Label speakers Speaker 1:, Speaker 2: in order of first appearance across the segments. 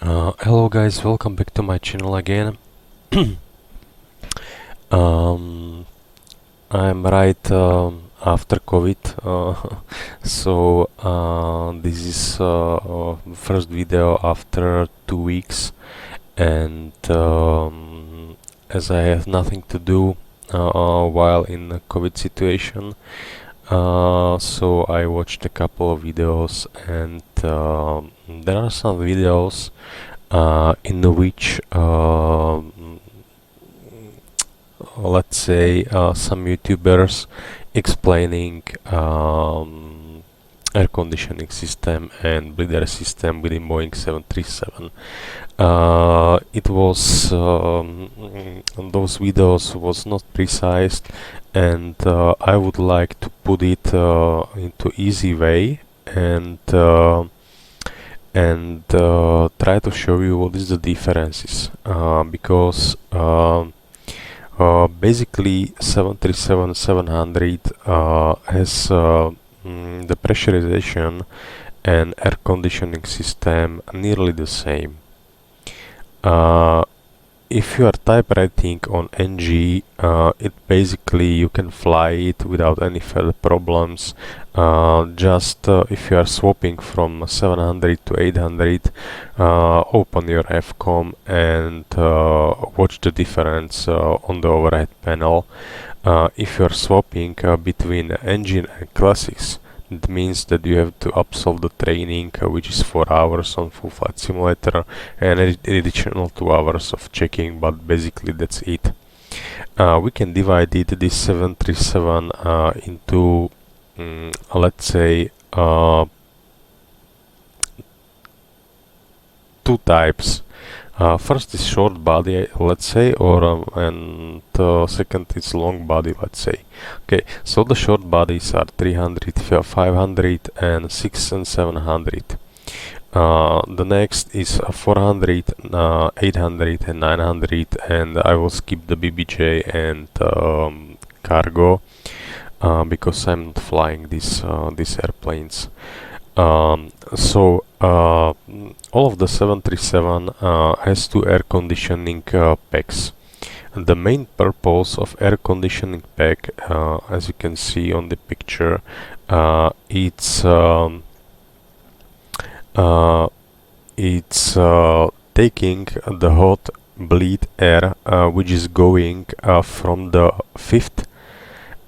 Speaker 1: Hello guys, welcome back to my channel again. um, I'm right after COVID, so this is first video after 2 weeks, and as I have nothing to do while in the COVID situation, so I watched a couple of videos, and there are some videos in which let's say some YouTubers explaining air conditioning system and bleeder system within Boeing 737. It was those videos was not precise, and I would like to put it into easy way and try to show you what is the differences, because basically 737-700 has the pressurization and air conditioning system nearly the same. If you are typewriting on NG, it basically you can fly it without any further problems. Just if you are swapping from 700 to 800, open your FCOM and watch the difference on the overhead panel. If you are swapping between engine and classics, it means that you have to absolve the training, which is 4 hours on full flight simulator, and an additional 2 hours of checking, but basically that's it. We can divide this 737 into, let's say, two types. First is short body, let's say, and second is long body, let's say. Okay, so the short bodies are 300, 500, and 6 and 700. The next is 400, 800, and 900, and I will skip the BBJ and cargo because I'm not flying these airplanes. So all of the 737 has two air conditioning packs. The main purpose of air conditioning pack, as you can see on the picture, it's taking the hot bleed air which is going from the fifth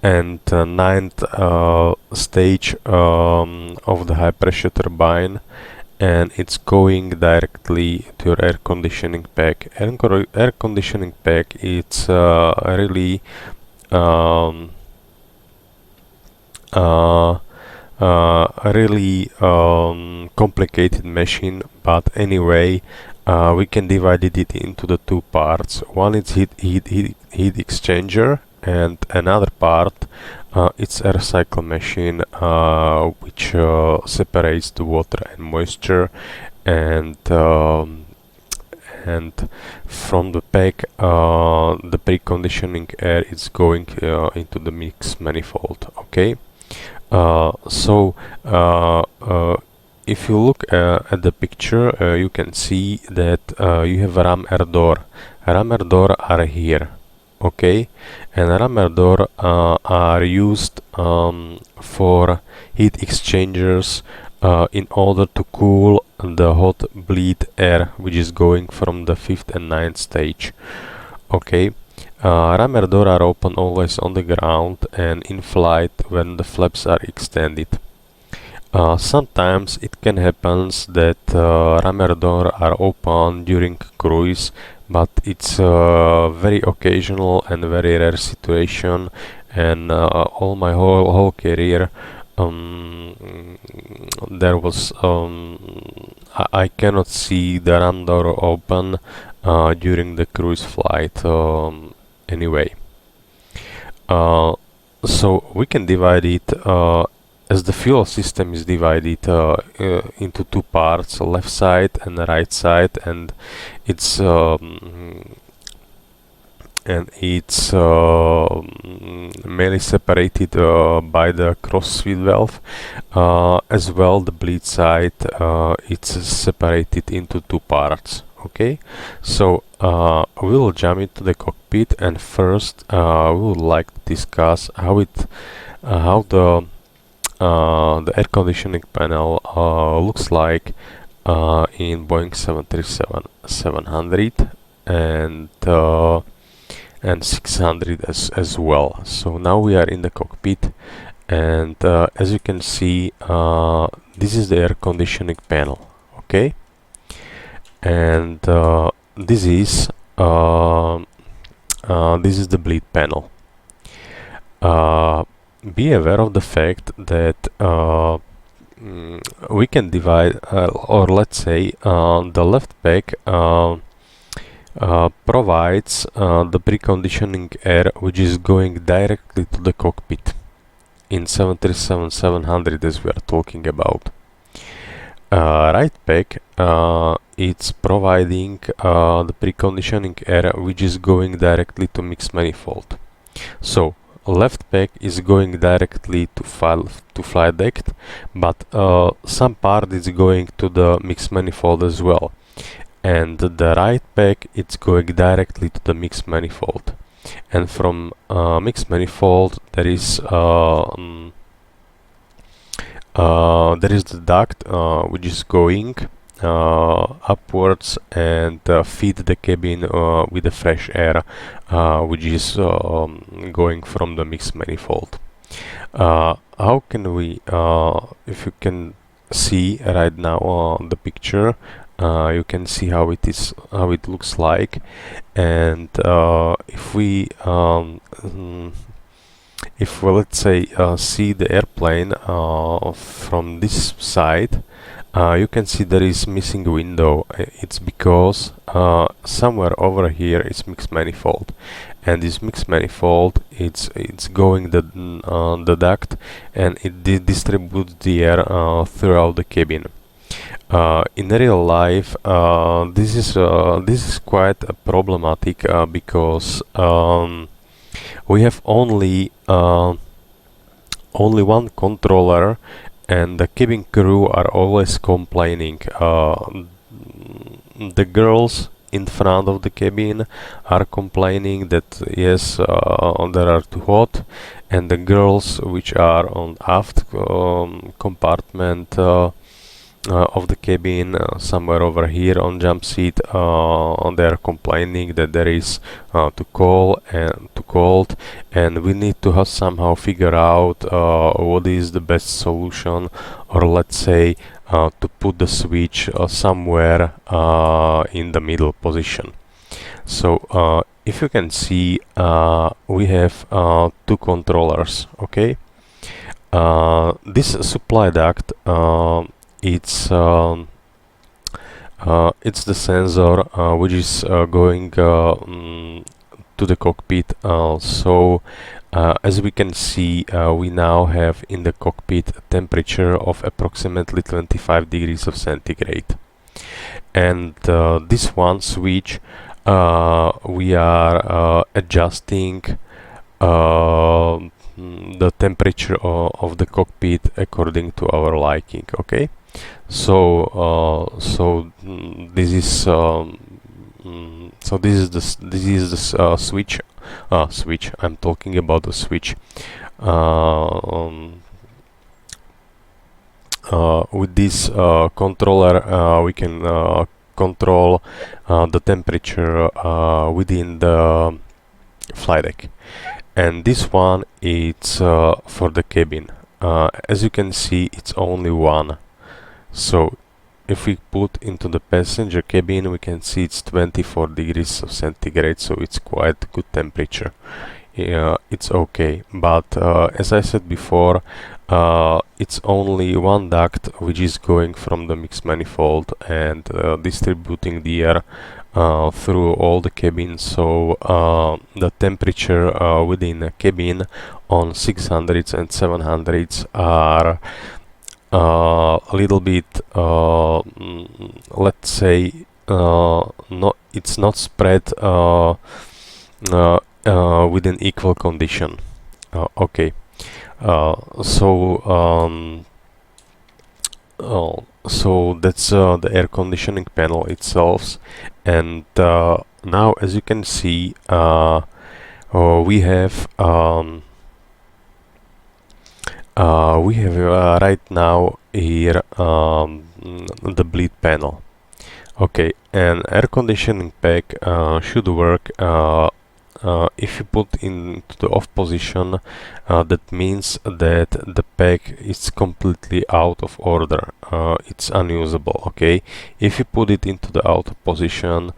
Speaker 1: and ninth stage of the high pressure turbine, and it's going directly to your air conditioning pack. Air conditioning pack, it's really complicated machine, but anyway, we can divide it into the two parts. One is heat exchanger, and another part it's air cycle machine, which separates the water and moisture, and from the pack the preconditioning air is going into the mix manifold. Okay, so if you look at the picture, you can see that you have ram air door. Ram air door are here. Okay, and ram air door are used for heat exchangers in order to cool the hot bleed air which is going from the fifth and ninth stage. Okay, ram air door are open always on the ground and in flight when the flaps are extended. Sometimes it can happen that ram air door are open during cruise, but it's a very occasional and very rare situation, and all my whole career there was I cannot see the ram door open during the cruise flight anyway. So we can divide it as the fuel system is divided into two parts, left side and the right side, and it's and it's mainly separated by the cross feed valve. As well, the bleed side it's separated into two parts. Okay, so we'll jump into the cockpit, and first we would like to discuss how the air conditioning panel looks like in Boeing 737-700 and 600 as well. So now we are in the cockpit, and as you can see, this is the air conditioning panel. Okay, and this is the bleed panel. Be aware of the fact that we can divide, or let's say the left pack provides the preconditioning air which is going directly to the cockpit in 737-700 as we are talking about. Right pack it's providing the preconditioning air which is going directly to mixed manifold. So left pack is going directly to flight deck, but some part is going to the mixed manifold as well, and the right pack it's going directly to the mixed manifold, and from mixed manifold there is the duct which is going upwards and feed the cabin with the fresh air which is going from the mixed manifold. How can we, if you can see right now the picture, you can see how it looks like, and if we let's say see the airplane from this side, you can see there is missing a window. It's because somewhere over here is mixed manifold, and this mixed manifold it's going the duct, and it distributes the air throughout the cabin. In real life, this is quite problematic because we have only one controller, and the cabin crew are always complaining. The girls in front of the cabin are complaining that yes, there are too hot, and the girls which are on aft compartment of the cabin, somewhere over here on jump seat, they are complaining that there is too cold, and we need to somehow figure out what is the best solution, or let's say to put the switch somewhere in the middle position. So if you can see, we have two controllers. Okay, this supply duct it's the sensor which is going to the cockpit. So as we can see, we now have in the cockpit a temperature of approximately 25 degrees of centigrade, and this one switch we are adjusting the temperature of the cockpit according to our liking. Okay, so this is the switch. I'm talking about the switch. With this controller, we can control the temperature within the flight deck, and this one is for the cabin. As you can see, it's only one. So if we put into the passenger cabin, we can see it's 24 degrees of centigrade, so it's quite good temperature. It's okay, but as I said before, it's only one duct which is going from the mixed manifold and distributing the air through all the cabins. So the temperature within a cabin on 600s and 700s are a little bit, let's say, it's not spread with an equal condition. Okay, so so that's the air conditioning panel itself, and now as you can see, we have right now here the bleed panel. Okay, an air conditioning pack should work if you put into the off position. That means that the pack is completely out of order. It's unusable. Okay, if you put it into the auto position,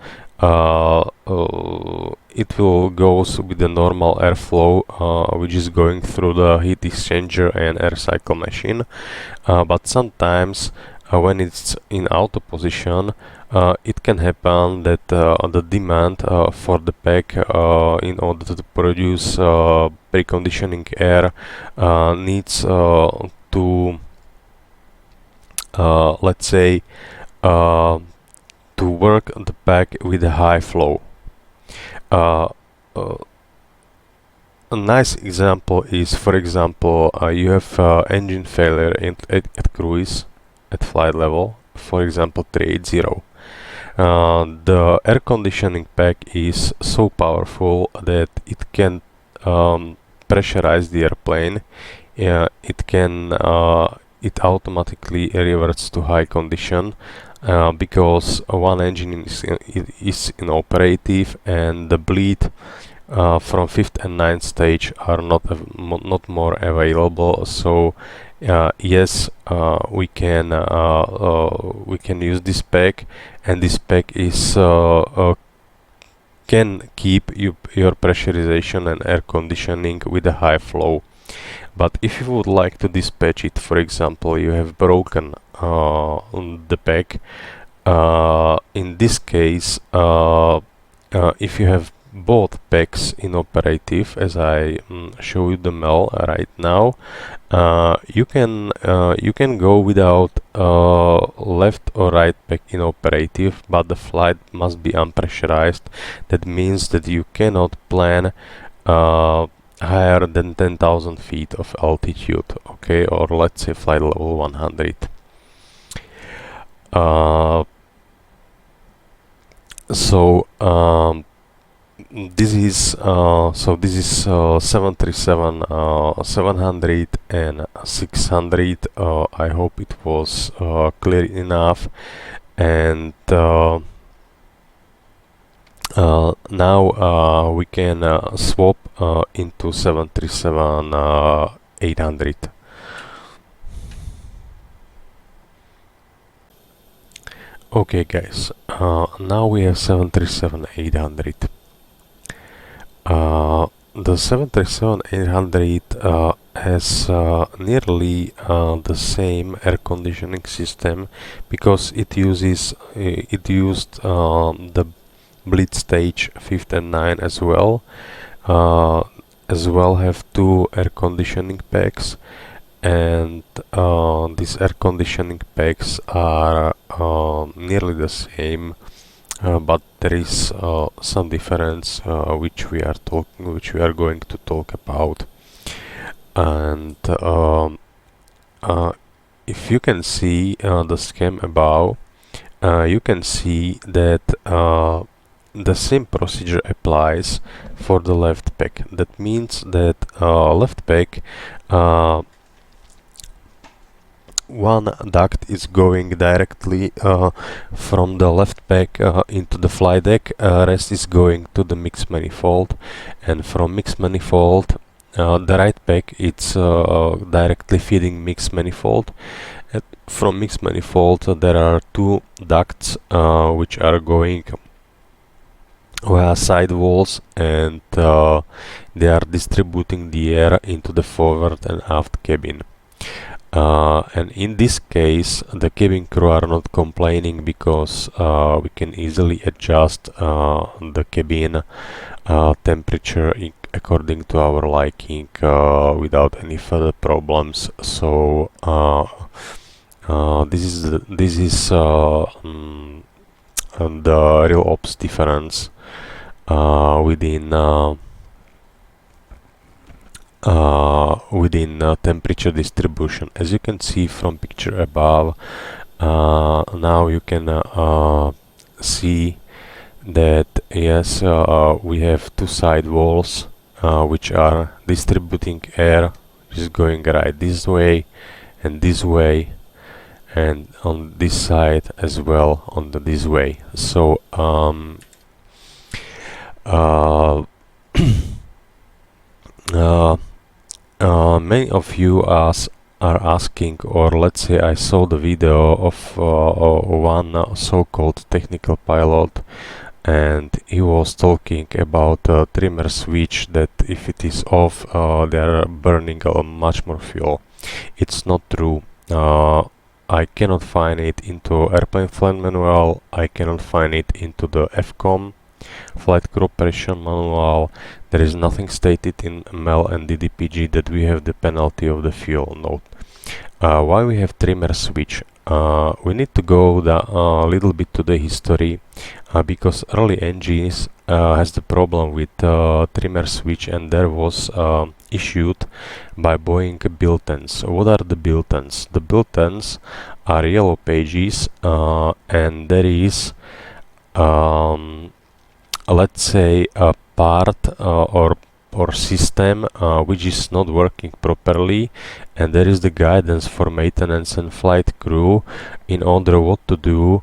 Speaker 1: it will goes with the normal airflow, which is going through the heat exchanger and air cycle machine. But sometimes when it's in auto position, it can happen that the demand for the pack in order to produce preconditioning air needs to let's say to work the pack with a high flow. Uh, a nice example is, for example, you have engine failure at cruise at flight level, for example 380. The air conditioning pack is so powerful that it can pressurize the airplane. It automatically reverts to high condition because one engine is inoperative, and the bleed from 5th and 9th stage are not more available. So yes, we can use this pack, and this pack is can keep your pressurization and air conditioning with a high flow. But if you would like to dispatch it, for example, you have broken the pack. In this case, if you have both packs inoperative, as I show you the mail right now, you can go without left or right pack inoperative, but the flight must be unpressurized. That means that you cannot plan higher than 10,000 feet of altitude, okay, or let's say flight level 100. This is 737 700 and 600. I hope it was clear enough, and now we can swap into 737 800. Okay guys, now we have 737 800. The 737-800 has nearly the same air conditioning system, because it used the bleed stage 5th and 9 as well. Have two air conditioning packs, and these air conditioning packs are nearly the same. But there is some difference which we are going to talk about. And if you can see the scheme above, you can see that the same procedure applies for the left pack. That means that left pack, one duct is going directly from the left pack into the flight deck, rest is going to the mixed manifold, and from mixed manifold the right pack it's directly feeding mixed manifold. From mixed manifold there are two ducts which are going via side walls, and they are distributing the air into the forward and aft cabin. And in this case the cabin crew are not complaining, because we can easily adjust the cabin temperature according to our liking without any further problems. So this is the real ops difference within temperature distribution. As you can see from picture above, now you can see that yes, we have two side walls which are distributing air, which is going right this way and this way, and on this side as well on this way. So uh, many of you are asking, or let's say I saw the video of one so-called technical pilot, and he was talking about a trimmer switch that if it is off, they are burning much more fuel. It's not true. I cannot find it into airplane flight manual, I cannot find it into the FCOM flight crew operation manual. There is nothing stated in MEL and DDPG that we have the penalty of the fuel. Note. Why we have trimmer switch? We need to go a little bit to the history, because early engines has the problem with trimmer switch, and there was issued by Boeing built-ins. What are the built-ins? The built-ins are yellow pages, and there is let's say a part or system which is not working properly, and there is the guidance for maintenance and flight crew in order what to do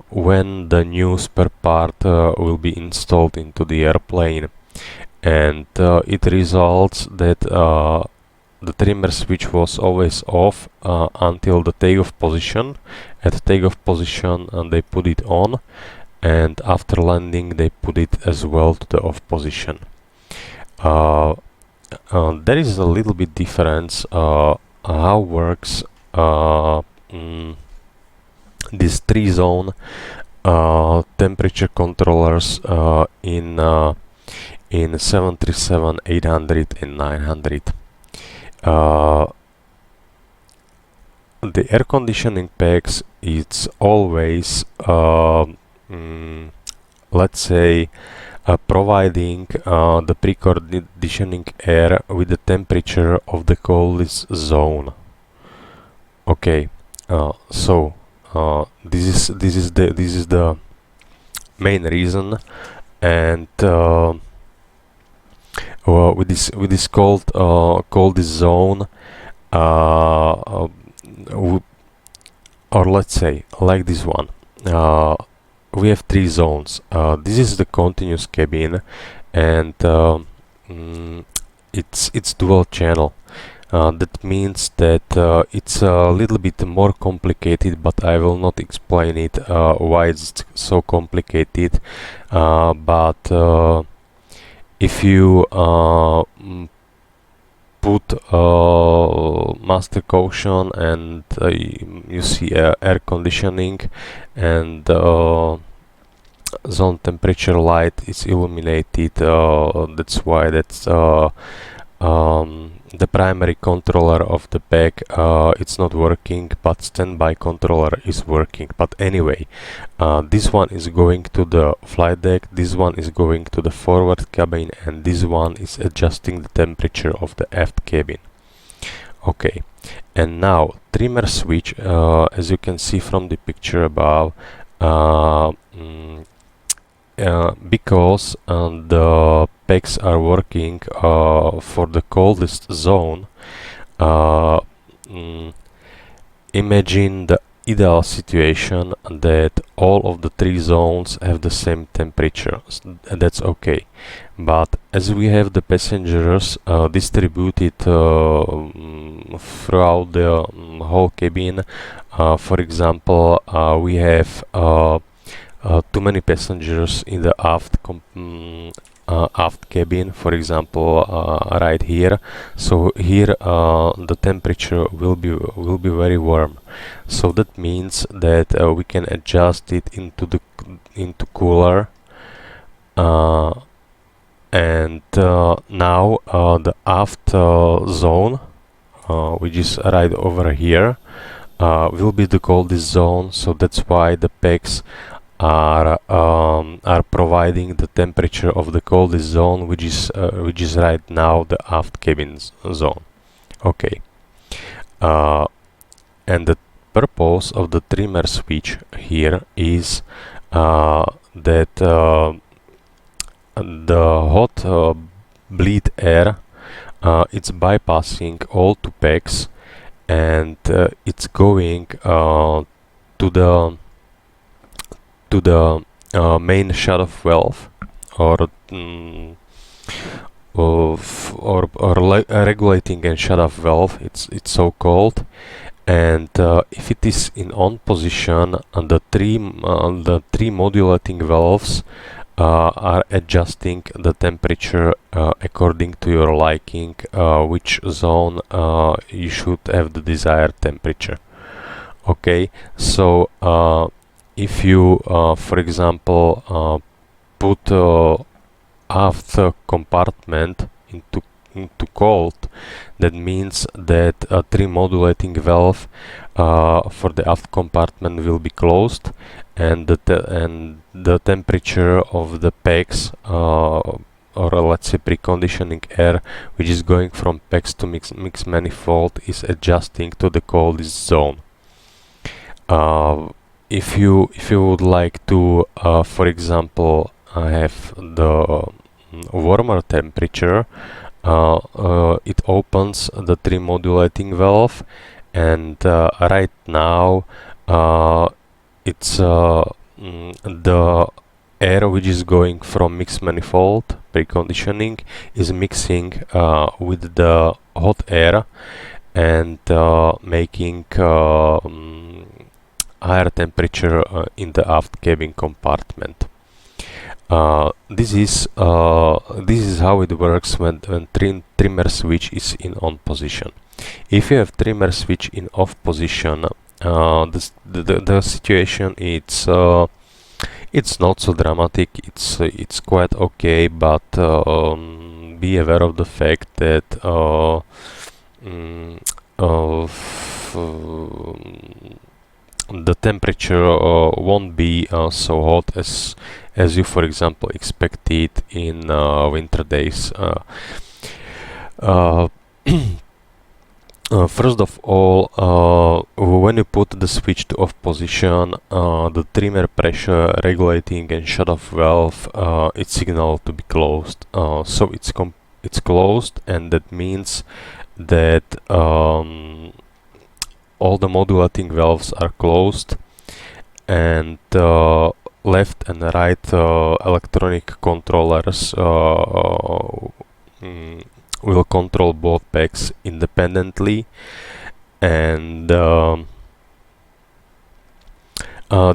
Speaker 1: when the new spare part will be installed into the airplane. And it results that the trimmer switch was always off until the takeoff position. At takeoff position they put it on, and after landing they put it as well to the off position. There is a little bit difference how works this 3-zone temperature controllers in 737, 800 and 900. The air conditioning packs, it's always let's say providing the preconditioning air with the temperature of the coldest zone. Okay, so this is the main reason, and with this coldest zone, or let's say like this one. We have 3 zones. This is the continuous cabin, and it's dual channel. That means that it's a little bit more complicated, but I will not explain it why it's so complicated. But if you put master caution and you see air conditioning, and zone temperature light is illuminated, that's why that's the primary controller of the pack, it's not working, but standby controller is working. But anyway, this one is going to the flight deck, this one is going to the forward cabin, and this one is adjusting the temperature of the aft cabin. Okay, and now trimmer switch, as you can see from the picture above, because the packs are working for the coldest zone, imagine the ideal situation that all of the 3 zones have the same temperature. That's okay, but as we have the passengers distributed throughout the whole cabin, for example, we have too many passengers in the aft cabin, for example, right here. So here the temperature will be very warm. So that means that we can adjust it into cooler. And now the aft zone, which is right over here, will be the coldest zone. So that's why the packs are providing the temperature of the coldest zone, which is right now the aft cabin zone. Okay, and the purpose of the trimmer switch here is that the hot bleed air it's bypassing all two packs, and it's going to the main shut-off valve, or regulating and shut-off valve. It's so called. And if it is in on position, the three modulating valves are adjusting the temperature according to your liking, which zone you should have the desired temperature. Okay, so if you for example put aft compartment into cold, that means that a three modulating valve for the aft compartment will be closed, and the temperature of the packs, or let's say preconditioning air, which is going from packs to mix manifold, is adjusting to the coldest zone. If you would like to for example have the warmer temperature, it opens the three modulating valve, and right now it's the air which is going from mix manifold preconditioning is mixing with the hot air, and making higher temperature in the aft cabin compartment. This is how it works when trimmer switch is in on position. If you have trimmer switch in off position, the situation it's not so dramatic. It's quite okay, but be aware of the fact that the temperature won't be so hot as you, for example, expected in winter days. First of all, when you put the switch to off position, the trimmer pressure regulating and shut-off valve it's signaled to be closed. So it's closed, and that means that all the modulating valves are closed, and left and right electronic controllers will control both packs independently, and the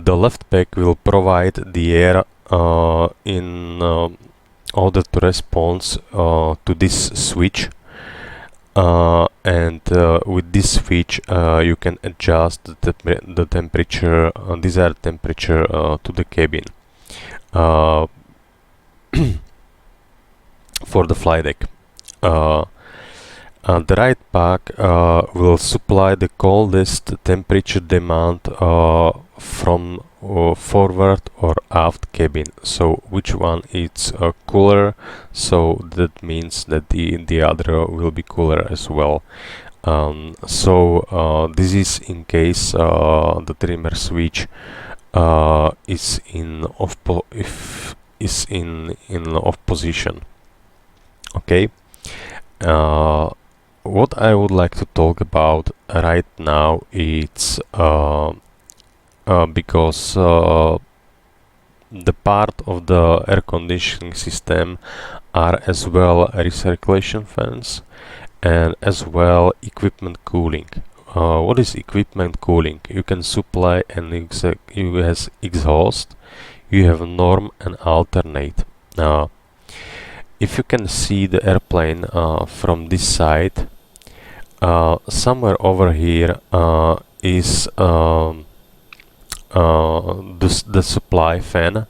Speaker 1: left pack will provide the air in order to respond to this switch. And with this switch you can adjust the temperature, desired temperature to the cabin for the flight deck. The right pack will supply the coldest temperature demand from forward or aft cabin. So which one is cooler, so that means that the other will be cooler as well. So this is in case the trimmer switch is in off position. Okay. What I would like to talk about right now is because the part of the air conditioning system are as well recirculation fans and as well equipment cooling. What is equipment cooling? You can supply an US exhaust, you have norm and alternate. If you can see the airplane from this side, somewhere over here is the supply fan,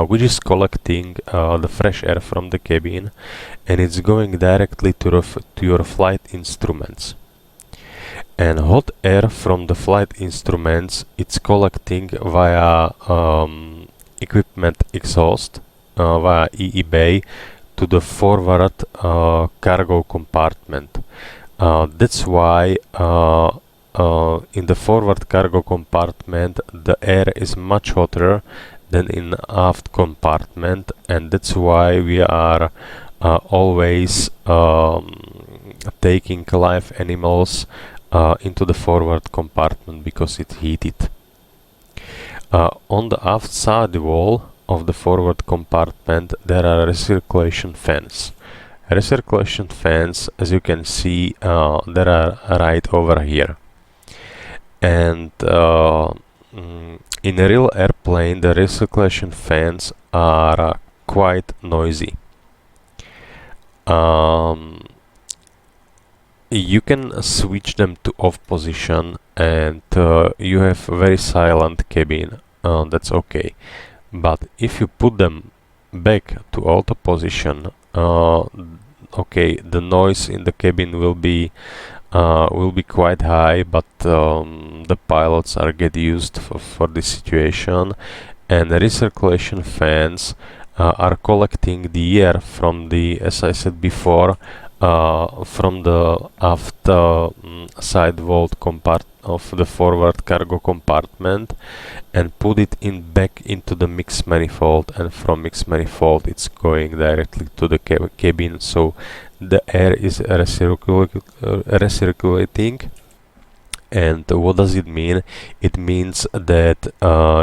Speaker 1: which is collecting the fresh air from the cabin, and it's going directly to your flight instruments. And hot air from the flight instruments it's collecting via equipment exhaust via EE bay to the forward cargo compartment. That's why in the forward cargo compartment the air is much hotter than in the aft compartment, and that's why we are always taking live animals into the forward compartment because it's heated. On the aft side wall of the forward compartment there are recirculation fans. Recirculation fans, as you can see, there are right over here. And in a real airplane the recirculation fans are quite noisy. You can switch them to off position and you have a very silent cabin. That's okay. But if you put them back to auto position, okay, the noise in the cabin will be quite high, but the pilots are get used for this situation, and the recirculation fans are collecting the air from the, as I said before, from the aft side wall of the forward cargo compartment and put it back into the mixed manifold, and from mixed manifold it's going directly to the cabin, so the air is recirculating. And what does it mean? It means that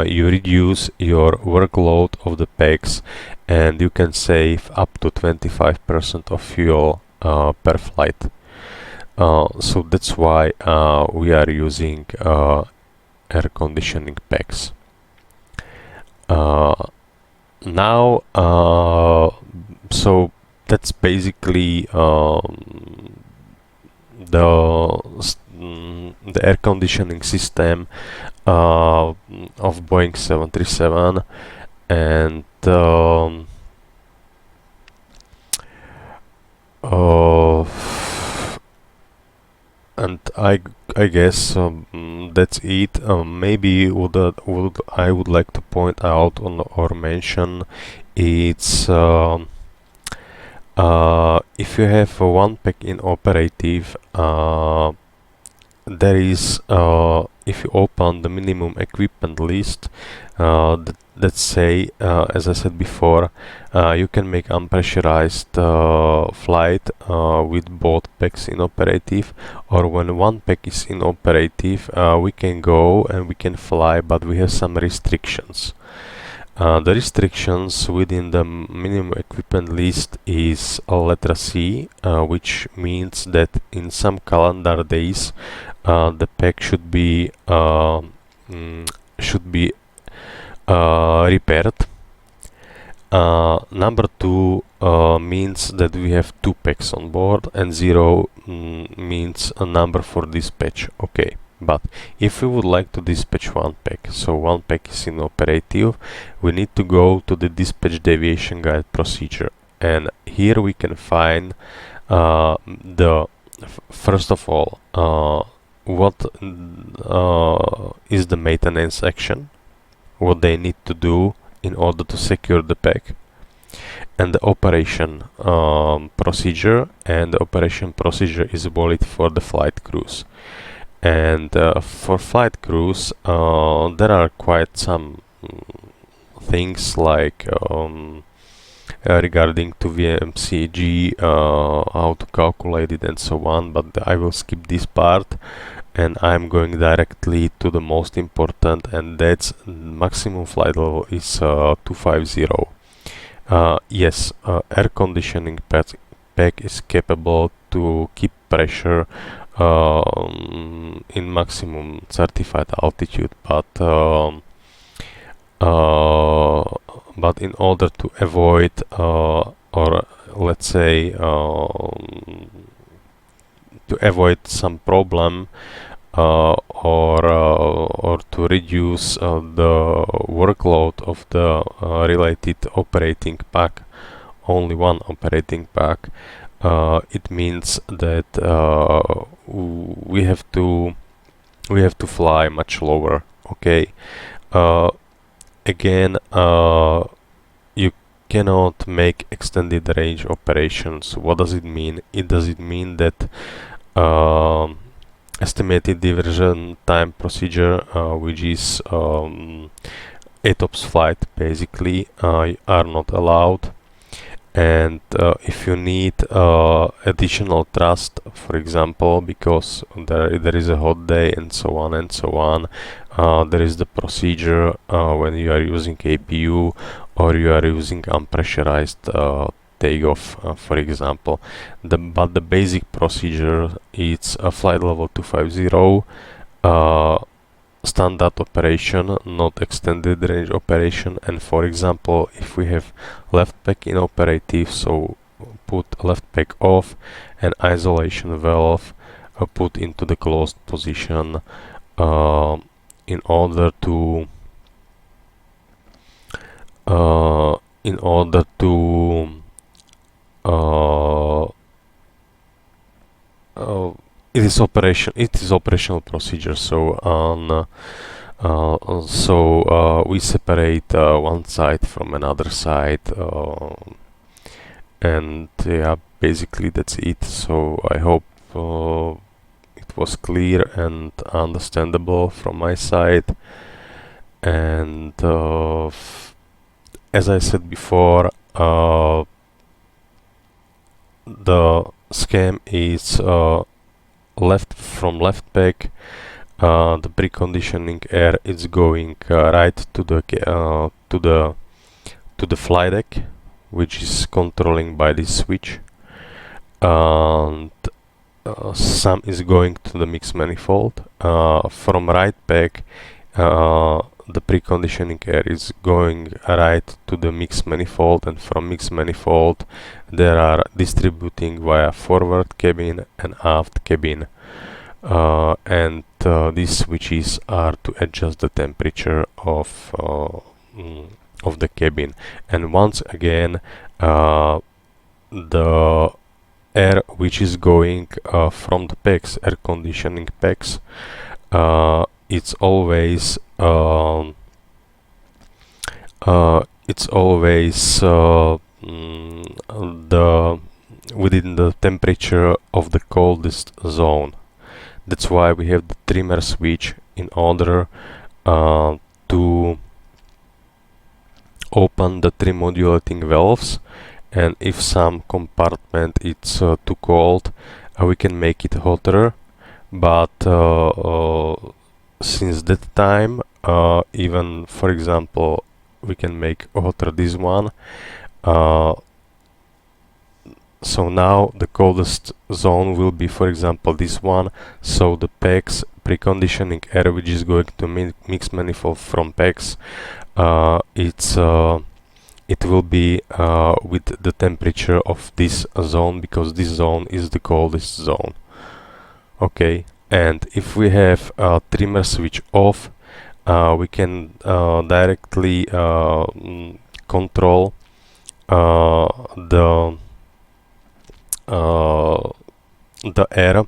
Speaker 1: you reduce your workload of the packs and you can save up to 25% of fuel per flight. So that's why we are using air conditioning packs. Now, so that's basically the air conditioning system of Boeing 737, and I guess that's it. Maybe I would like to point out or mention it's if you have one pack in operative, there is if you open the minimum equipment list, let's say, as I said before, you can make unpressurized flight with both packs in operative, or when one pack is in operative, we can go and we can fly, but we have some restrictions. The restrictions within the minimum equipment list is letter C, which means that in some calendar days the pack should be repaired. Number 2 means that we have 2 packs on board, and 0 means a number for dispatch. Okay. But if we would like to dispatch one pack, so one pack is in operative, we need to go to the dispatch deviation guide procedure, and here we can find first of all what is the maintenance action, what they need to do in order to secure the pack, and the operation procedure, and the operation procedure is valid for the flight crews. And for flight crews, there are quite some things like regarding to VMCG, how to calculate it and so on, but I will skip this part and I'm going directly to the most important, and that's maximum flight level is 250. Yes, air conditioning pack is capable to keep pressure in maximum certified altitude, but in order to avoid or let's say to avoid some problem or to reduce the workload of the related operating pack, only one operating pack, it means that we have to fly much lower. Okay, again, you cannot make extended range operations. What does it mean? It does it mean that estimated diversion time procedure, which is ATOPS flight basically, are not allowed. And if you need additional thrust, for example, because there is a hot day and so on and so on, there is the procedure when you are using APU or you are using unpressurized takeoff, for example. But the basic procedure is a flight level 250, standard operation, not extended range operation. And for example, if we have left pack inoperative, so put left pack off and isolation valve put into the closed position in order to it is operational procedure. So we separate one side from another side, and yeah, basically that's it. So I hope it was clear and understandable from my side. And as I said before, the scheme is left pack. The preconditioning air is going right to the fly deck, which is controlling by this switch, and some is going to the mix manifold. From right pack, the preconditioning air is going right to the mix manifold, and from mix manifold there are distributing via forward cabin and aft cabin, and these switches are to adjust the temperature of the cabin. And once again, the air which is going from the packs, air conditioning packs, it's always the within the temperature of the coldest zone. That's why we have the trimmer switch in order to open the trim modulating valves, and if some compartment it's too cold, we can make it hotter. But since that time, even for example, we can make hotter this one. So now the coldest zone will be, for example, this one. So the packs preconditioning air which is going to mix manifold from packs, it will be with the temperature of this zone, because this zone is the coldest zone. Okay, and if we have a trimmer switch off, we can directly control the air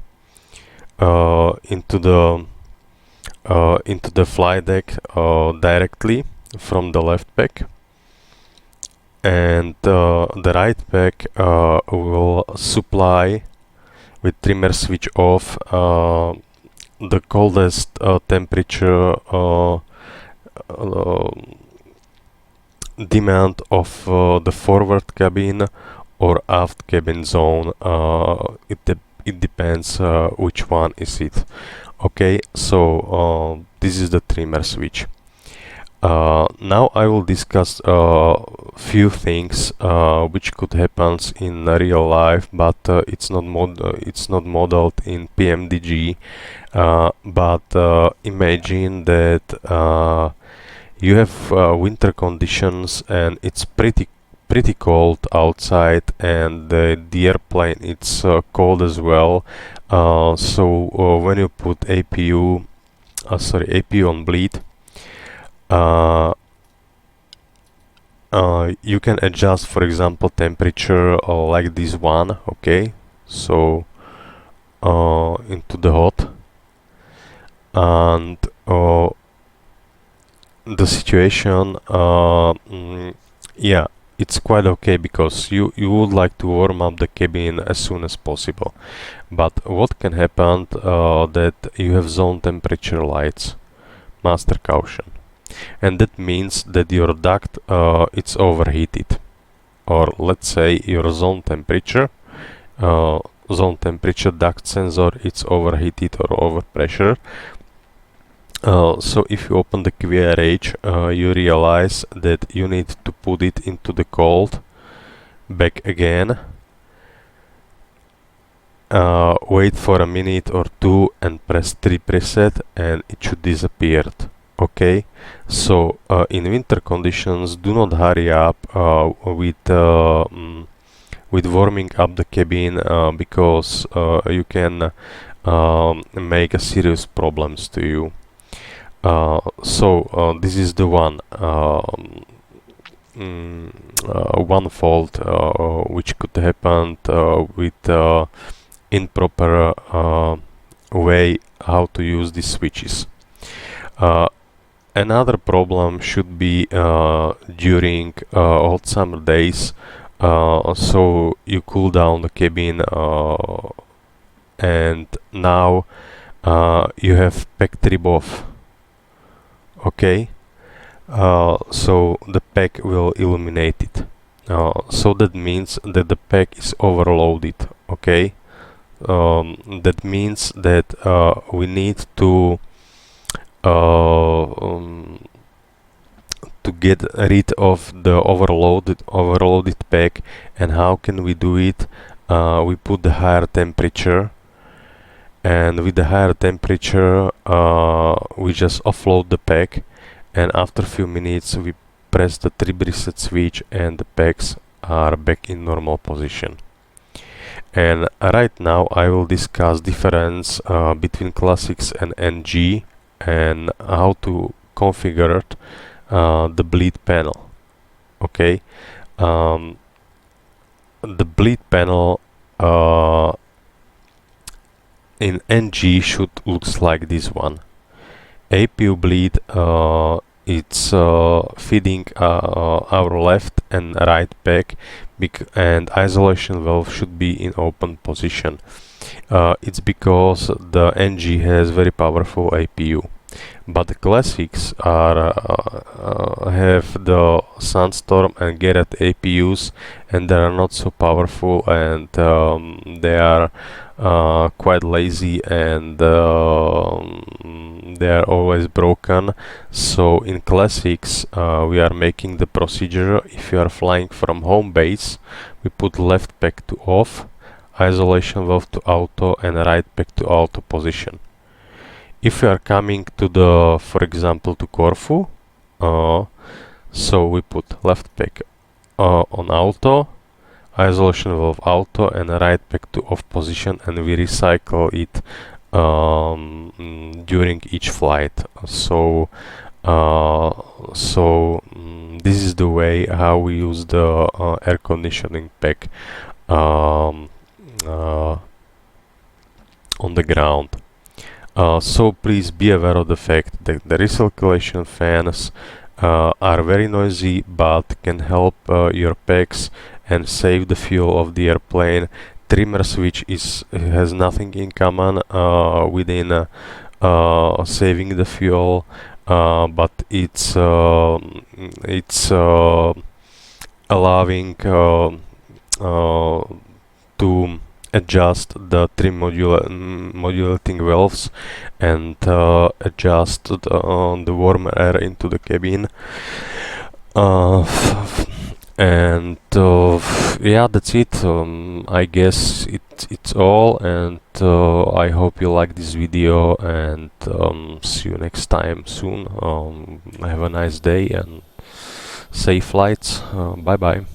Speaker 1: into the fly deck directly from the left pack, and the right pack will supply with trimmer switch off the coldest temperature demand of the forward cabin or aft cabin zone. It depends which one is it. Okay, so this is the trimmer switch. Now I will discuss few things which could happen in real life, but it's not modeled in PMDG. But imagine that you have winter conditions and it's pretty cold outside, and the airplane it's cold as well. So when you put APU on bleed, you can adjust, for example, temperature like this one. Okay, so into the hot, and the situation, yeah, it's quite okay because you would like to warm up the cabin as soon as possible. But what can happen that you have zone temperature lights, master caution, and that means that your duct it's overheated, or let's say your zone temperature duct sensor it's overheated or overpressure. So if you open the QRH, you realize that you need to put it into the cold, back again, wait for a minute or two and press 3 preset and it should disappear. Okay, so in winter conditions, do not hurry up with warming up the cabin because you can make a serious problems to you. So this is the one fault which could happen with improper way how to use these switches. Another problem should be during hot summer days, so you cool down the cabin and now you have pack trip off. Okay, so the pack will illuminate it, so that means that the pack is overloaded. Okay, that means that we need to get rid of the overloaded pack. And how can we do it? We put the higher temperature, and with the higher temperature we just offload the pack, and after a few minutes we press the 3 reset switch and the packs are back in normal position. And right now I will discuss difference between classics and NG and how to configure the bleed panel. Okay, the bleed panel in NG should looks like this one. APU bleed it's feeding our left and right pack, and isolation valve should be in open position. It's because the NG has very powerful APU, but the classics are have the Sandstorm and Garrett APUs, and they are not so powerful, and they are quite lazy, and they are always broken. So in classics we are making the procedure: if you are flying from home base, we put left pack to off, isolation valve to auto, and right pack to auto position. If you are coming to the, for example, to Corfu, so we put left pack on auto, isolation valve auto, and right pack to off position, and we recycle it during each flight. So this is the way how we use the air conditioning pack on the ground. So please be aware of the fact that the recirculation fans are very noisy, but can help your packs and save the fuel of the airplane. Trimmer switch has nothing in common within saving the fuel, but it's allowing to adjust the trim modulating valves and adjust the warm air into the cabin. And yeah, that's it. I guess it's all, and I hope you like this video, and see you next time soon. Have a nice day and safe flights. Bye bye.